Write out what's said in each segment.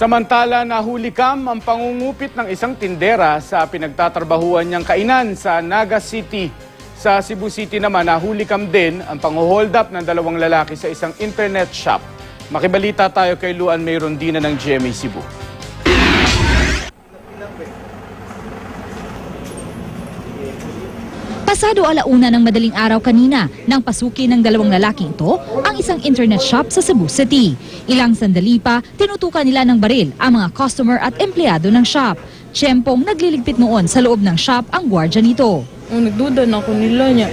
Samantala, nahulikam ang pangungupit ng isang tindera sa pinagtatrabahuan niyang kainan sa Naga City. Sa Cebu City naman, nahulikam din ang pang-hold up ng dalawang lalaki sa isang internet shop. Makibalita tayo kay Luan May Rondina ng GMA Cebu. Pasado alauna ng madaling araw kanina nang pasukin ng dalawang lalaking ito ang isang internet shop sa Cebu City. Ilang sandali pa, tinutukan nila ng baril ang mga customer at empleyado ng shop. Tiyempong nagliligpit noon sa loob ng shop ang gwardya nito. Nagduda na ako nila niya.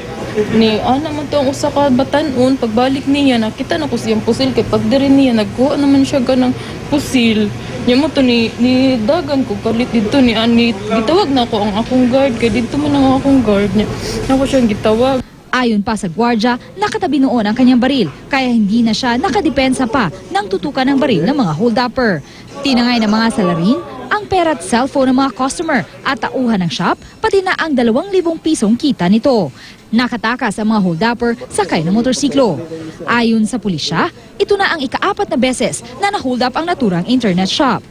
Ni naman to ang usa ka batanon, pagbalik niya nakita na ko siyang pusil kay pag diri niya nagkuha naman siya ganang pusil. Nya mo to ni dagan ko kalit dito ni ani gitawag na ako ang akong guard kay dito man ang akong guard niya. Nako siyang gitawag. Ayon pa sa gwardya, nakatabi noon ang kanyang baril kaya hindi na siya nakadepensa pa ng tutukan ng baril ng mga hold-upper. Tinangay ng mga salarin ang pera at cellphone ng mga customer at tauhan ng shop, pati na ang 2,000 pisong kita nito. Nakatakas ang mga hold-upper sakay ng motorsiklo. Ayon sa pulisya, ito na ang ika-4 na beses na na-hold up ang naturang internet shop.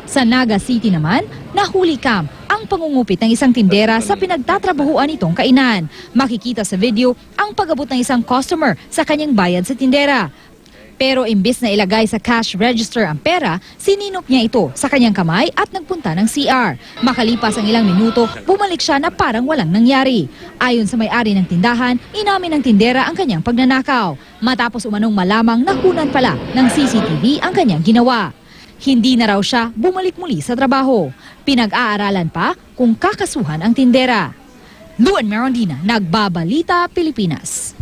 Sa Naga City naman, nahulikam ang pangungupit ng isang tindera sa pinagtatrabahuan nitong kainan. Makikita sa video ang pag-abot ng isang customer sa kanyang bayad sa tindera. Pero imbis na ilagay sa cash register ang pera, sininok niya ito sa kanyang kamay at nagpunta ng CR. Makalipas ang ilang minuto, bumalik siya na parang walang nangyari. Ayon sa may-ari ng tindahan, inamin ng tindera ang kanyang pagnanakaw. Matapos umanong malamang nakunan pala ng CCTV ang kanyang ginawa. Hindi na raw siya bumalik muli sa trabaho. Pinag-aaralan pa kung kakasuhan ang tindera. Luan May Rondina, Nagbabalita, Pilipinas.